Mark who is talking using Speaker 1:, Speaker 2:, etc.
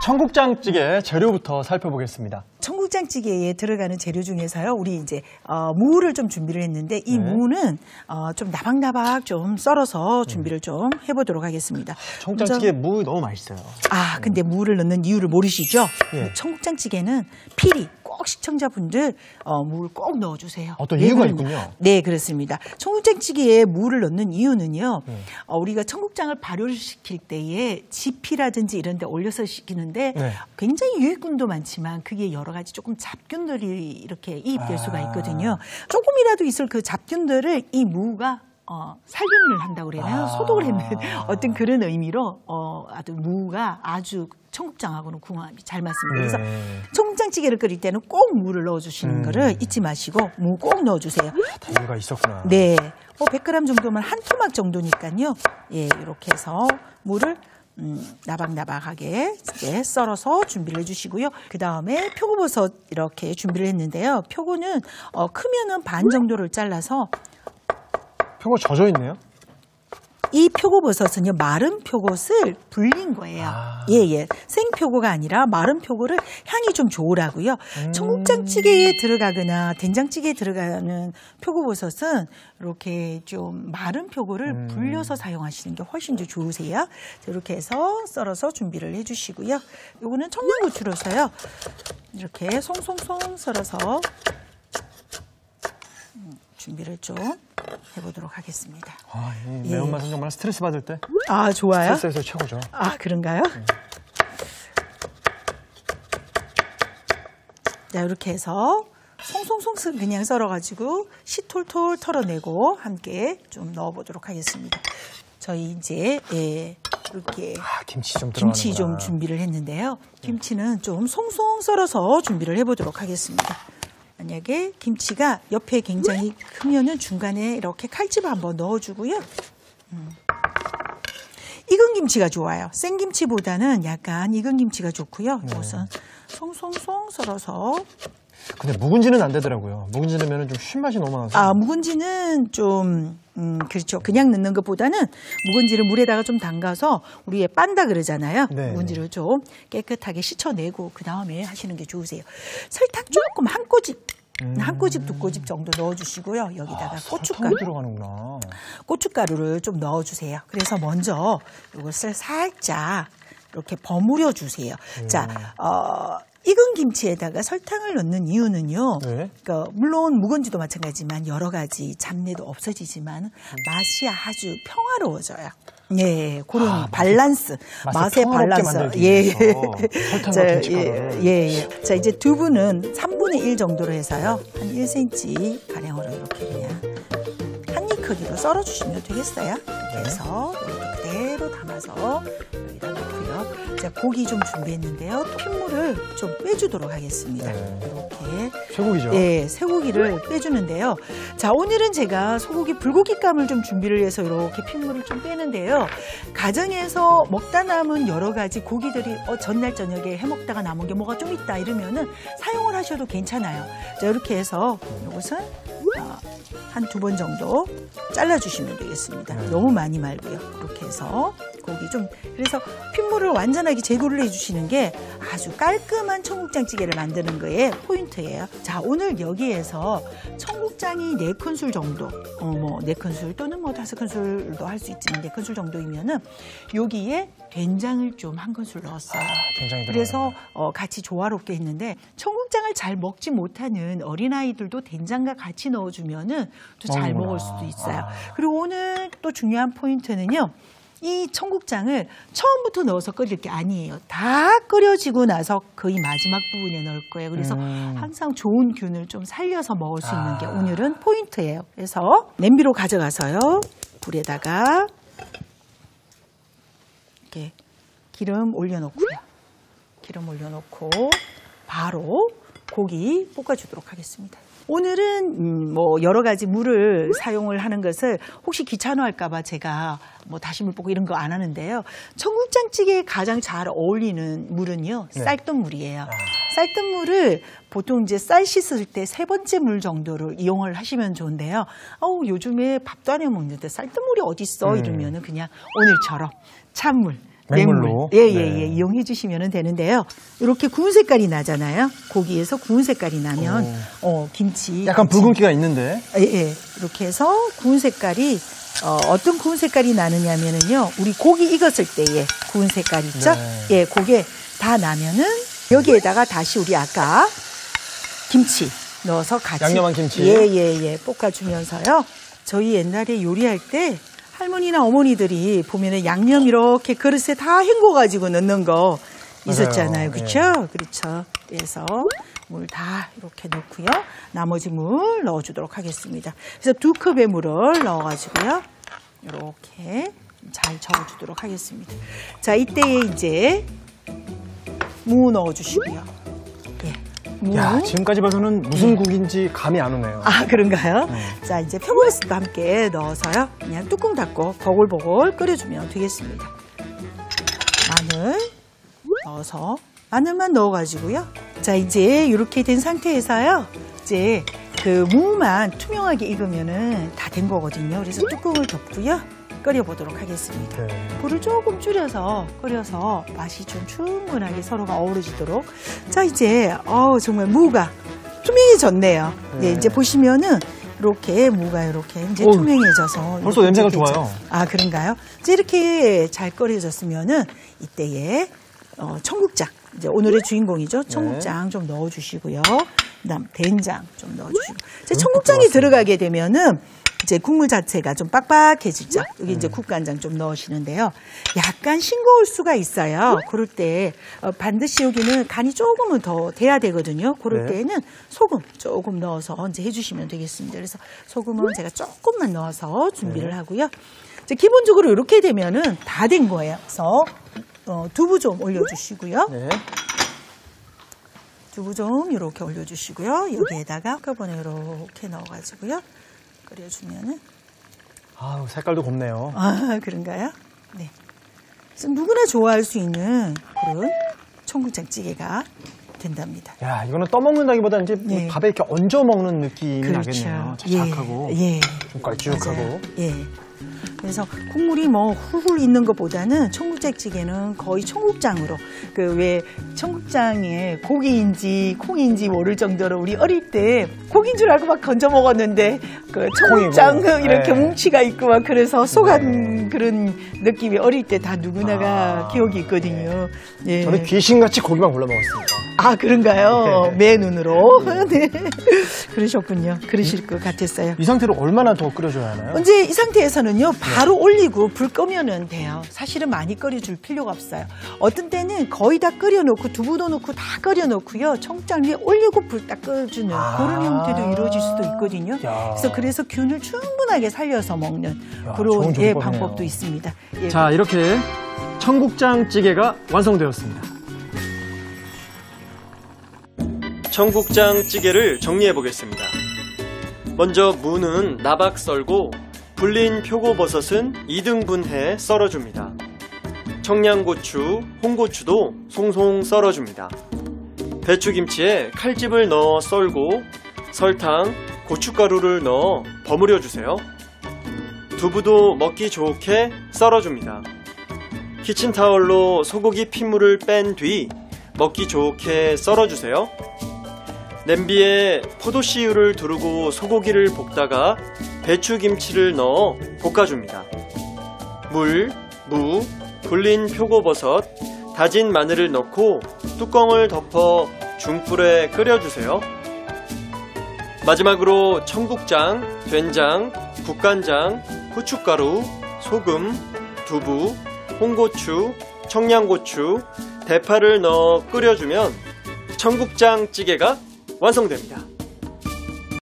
Speaker 1: 청국장찌개 재료부터 살펴보겠습니다.
Speaker 2: 청국장찌개에 들어가는 재료 중에서요, 우리 이제 무를 좀 준비를 했는데 이 무는 좀 나박나박 좀 썰어서 준비를 좀 해보도록 하겠습니다.
Speaker 1: 청국장찌개 무 너무 맛있어요.
Speaker 2: 근데 무를 넣는 이유를 모르시죠?
Speaker 1: 예.
Speaker 2: 청국장찌개는 필히 꼭 시청자분들 무를 꼭 넣어주세요.
Speaker 1: 어떤 이유가 있군요.
Speaker 2: 네, 그렇습니다. 청국장찌개에 무를 넣는 이유는요, 우리가 청국장을 발효시킬 때에 지피라든지 이런 데 올려서 시키는데 굉장히 유익균도 많지만 그게 여러 가지 조금 잡균들이 이렇게 이입될 수가 있거든요. 조금이라도 있을 그 잡균들을 이 무가 살균을 한다고 그래요. 소독을 했는 어떤 그런 의미로 아주 무가 아주 청국장하고는 궁합이 잘 맞습니다. 그래서 청국장찌개를 끓일 때는 꼭 무를 넣어주시는 거를 잊지 마시고 무 꼭 넣어주세요.
Speaker 1: 다 이유가 있었구나.
Speaker 2: 네, 100g 정도면 한 토막 정도니까요. 예, 이렇게 해서 무를 나박나박하게 이제 썰어서 준비를 해주시고요. 그 다음에 표고버섯 이렇게 준비를 했는데요. 표고는 크면은 반 정도를 잘라서.
Speaker 1: 표고 젖어 있네요.
Speaker 2: 이 표고버섯은요, 마른 표고를 불린 거예요. 예. 생표고가 아니라 마른 표고를 향이 좀 좋으라고요. 청국장찌개에 들어가거나 된장찌개에 들어가는 표고버섯은 이렇게 좀 마른 표고를 불려서 사용하시는 게 훨씬 더 좋으세요. 이렇게 해서 썰어서 준비를 해주시고요. 요거는 청양고추로서요, 이렇게 송송송 썰어서 준비를 좀 해보도록 하겠습니다.
Speaker 1: 이 매운맛은 정말 스트레스 받을 때.
Speaker 2: 좋아요?
Speaker 1: 스트레스에서 최고죠.
Speaker 2: 그런가요? 자, 이렇게 해서 송송송 그냥 썰어가지고 시톨톨 털어내고 함께 좀 넣어보도록 하겠습니다. 저희 이제 이렇게 김치 좀 준비를 했는데요. 김치는 좀 송송 썰어서 준비를 해보도록 하겠습니다. 만약에 김치가 옆에 굉장히 크면은 중간에 이렇게 칼집을 한번 넣어주고요. 익은 김치가 좋아요. 생김치보다는 약간 익은 김치가 좋고요. 이것은 송송송 썰어서.
Speaker 1: 근데 묵은지는 안 되더라고요. 묵은지 넣으면 좀 쉰맛이 너무 나서.
Speaker 2: 묵은지는 좀 그렇죠. 그냥 넣는 것보다는 묵은지를 물에다가 좀 담가서 우리 왜 빤다 그러잖아요. 묵은지를 좀 깨끗하게 씻어내고 그 다음에 하시는 게 좋으세요. 설탕 조금 한 꼬집, 두 꼬집 정도 넣어주시고요. 여기다가 고춧가루
Speaker 1: 들어가는구나.
Speaker 2: 고춧가루를 좀 넣어주세요. 그래서 먼저 이것을 살짝 이렇게 버무려 주세요. 자, 익은 김치에다가 설탕을 넣는 이유는요. 그러니까 물론 묵은지도 마찬가지지만 여러 가지 잡내도 없어지지만 맛이 아주 평화로워져요. 네, 그런 밸런스, 맛의 밸런스. 자, 이제 두부는 3분의 1 정도로 해서요. 한 1cm 가량으로 이렇게 그냥 한 입 크기로 썰어주시면 되겠어요. 이렇게 해서 이렇게 그대로 담아서 여기다 넣고요. 자, 고기 좀 준비했는데요. 핏물을 좀 빼주도록 하겠습니다. 이렇게.
Speaker 1: 쇠고기죠?
Speaker 2: 네, 쇠고기를 빼주는데요. 자, 오늘은 제가 소고기 불고기감을 좀 준비를 해서 이렇게 핏물을 좀 빼는데요. 가정에서 먹다 남은 여러 가지 고기들이 전날 저녁에 해먹다가 남은 게 뭐가 좀 있다 이러면은 사용을 하셔도 괜찮아요. 자, 이렇게 해서 이것은 한 2번 정도 잘라주시면 되겠습니다. 너무 많이 말고요. 이렇게 해서 고기 좀, 그래서 핏물을 완전하게 제거를 해주시는 게 아주 깔끔한 청국장찌개를 만드는 거에 포인트예요. 자, 오늘 여기에서 청국장이 4큰술 정도, 4큰술 또는 5큰술도 할 수 있지만 4큰술 정도이면은 여기에 된장을 좀 1큰술 넣었어요. 그래서 같이 조화롭게 했는데 청국장을 잘 먹지 못하는 어린아이들도 된장과 같이 넣어주면은 또 잘 먹을 수도 있어요. 그리고 오늘 또 중요한 포인트는요. 이 청국장을 처음부터 넣어서 끓일 게 아니에요. 다 끓여지고 나서 거의 마지막 부분에 넣을 거예요. 그래서 항상 좋은 균을 좀 살려서 먹을 수 있는 게 오늘은 포인트예요. 그래서 냄비로 가져가서요. 불에다가 이렇게 기름 올려놓고요. 기름 올려놓고 바로 고기 볶아주도록 하겠습니다. 오늘은 여러 가지 물을 사용을 하는 것을 혹시 귀찮아할까봐 제가 다시물 볶고 이런 거 안 하는데요. 청국장찌개에 가장 잘 어울리는 물은요, 쌀뜨물이에요. 쌀뜨물을 보통 이제 쌀 씻을 때 3번째 물 정도를 이용을 하시면 좋은데요. 요즘에 밥도 안 해 먹는데 쌀뜨물이 어딨어? 이러면은 그냥 오늘처럼 찬물,
Speaker 1: 맹물로.
Speaker 2: 예, 이용해 주시면 되는데요. 이렇게 구운 색깔이 나잖아요. 고기에서 구운 색깔이 나면 김치
Speaker 1: 약간 붉은기가 있는데.
Speaker 2: 예. 이렇게 해서 구운 색깔이 어떤 구운 색깔이 나느냐면은요. 우리 고기 익었을 때의 구운 색깔 있죠?
Speaker 1: 네.
Speaker 2: 예, 그게 다 나면은 여기에다가 다시 우리 아까 김치 넣어서 같이
Speaker 1: 양념한 김치.
Speaker 2: 예, 볶아주면서요. 저희 옛날에 요리할 때 할머니나 어머니들이 보면은 양념 이렇게 그릇에 다 헹궈가지고 넣는 거 있었잖아요. 그렇죠?
Speaker 1: 예.
Speaker 2: 그렇죠. 그래서 물 다 이렇게 넣고요. 나머지 물 넣어주도록 하겠습니다. 그래서 2컵의 물을 넣어가지고요. 이렇게 잘 저어주도록 하겠습니다. 자, 이때에 이제 무 넣어주시고요. 예.
Speaker 1: 야, 지금까지 봐서는 무슨 국인지 감이 안 오네요.
Speaker 2: 아, 그런가요? 자, 이제 표고버섯도 함께 넣어서요. 그냥 뚜껑 닫고 보글보글 끓여주면 되겠습니다. 마늘 넣어서 마늘만 넣어가지고요. 자, 이제 이렇게 된 상태에서요. 이제 그 무만 투명하게 익으면은 다 된 거거든요. 그래서 뚜껑을 덮고요. 끓여보도록 하겠습니다.
Speaker 1: 네.
Speaker 2: 불을 조금 줄여서 끓여서 맛이 좀 충분하게 서로가 어우러지도록. 자, 이제 정말 무가 투명해졌네요. 네, 이제 보시면은 이렇게 무가 이렇게 이제 투명해져서
Speaker 1: 벌써 냄새가 좋아요.
Speaker 2: 아, 그런가요? 이제 이렇게 잘 끓여졌으면은 이때에 청국장, 이제 오늘의 주인공이죠. 청국장 좀 넣어주시고요. 그다음 된장 좀 넣어주시고. 이제 청국장이 들어가게 되면은 이제 국물 자체가 좀 빡빡해지죠. 여기 이제 국간장 좀 넣으시는데요. 약간 싱거울 수가 있어요. 그럴 때 반드시 여기는 간이 조금은 더 돼야 되거든요. 그럴 때는 소금 조금 넣어서 이제 해주시면 되겠습니다. 그래서 소금은 제가 조금만 넣어서 준비를 하고요. 이제 기본적으로 이렇게 되면은 다 된 거예요. 그래서 두부 좀 올려주시고요.
Speaker 1: 네.
Speaker 2: 두부 좀 이렇게 올려주시고요. 여기에다가 한꺼번에 이렇게 넣어가지고요. 끓여주면은.
Speaker 1: 아, 색깔도 곱네요.
Speaker 2: 아, 그런가요? 네. 그래서 누구나 좋아할 수 있는 그런 청국장찌개가 된답니다.
Speaker 1: 야, 이거는 떠먹는다기보다 이제
Speaker 2: 네.
Speaker 1: 밥에 이렇게 얹어 먹는 느낌이
Speaker 2: 그렇죠.
Speaker 1: 나겠네요. 자작하고.
Speaker 2: 예.
Speaker 1: 좀 걸쭉하고.
Speaker 2: 맞아요. 예. 그래서 국물이 뭐 훌훌 있는 것보다는 청국장찌개는 거의 청국장으로 그 왜 청국장에 고기인지 콩인지 모를 정도로 우리 어릴 때 고기인 줄 알고 막 건져 먹었는데 그 청국장
Speaker 1: 콩이고.
Speaker 2: 이렇게
Speaker 1: 네.
Speaker 2: 뭉치가 있고 막 그래서 속한 그런 느낌이 어릴 때 다 누구나가 기억이 있거든요. 예.
Speaker 1: 저는 귀신같이 고기만 골라 먹었습니다.
Speaker 2: 아, 그런가요?
Speaker 1: 네.
Speaker 2: 매 눈으로. 네. 그러셨군요. 그러실 것 같았어요.
Speaker 1: 이 상태로 얼마나 더 끓여줘야 하나요?
Speaker 2: 이제 이 상태에서는요, 바로 올리고 불 끄면은 돼요. 사실은 많이 끓여줄 필요가 없어요. 어떤 때는 거의 다 끓여놓고 두부도 넣고 다 끓여놓고요, 청국장 위에 올리고 불 딱 꺼주는 그런 형태도 이루어질 수도 있거든요. 그래서 균을 충분하게 살려서 먹는 그런
Speaker 1: 좋은 조리법이네요.
Speaker 2: 방법도 있습니다. 예.
Speaker 1: 자, 이렇게 청국장찌개가 완성되었습니다.
Speaker 3: 청국장찌개를 정리해 보겠습니다. 먼저 무는 나박 썰고 불린 표고버섯은 2등분해 썰어줍니다. 청양고추, 홍고추도 송송 썰어줍니다. 배추김치에 칼집을 넣어 썰고 설탕, 고춧가루를 넣어 버무려 주세요. 두부도 먹기 좋게 썰어줍니다. 키친타올로 소고기 핏물을 뺀 뒤 먹기 좋게 썰어주세요. 냄비에 포도씨유를 두르고 소고기를 볶다가 배추김치를 넣어 볶아줍니다. 물, 무, 불린 표고버섯, 다진 마늘을 넣고 뚜껑을 덮어 중불에 끓여주세요. 마지막으로 청국장, 된장, 국간장, 후춧가루, 소금, 두부, 홍고추, 청양고추, 대파를 넣어 끓여주면 청국장찌개가 완성됩니다.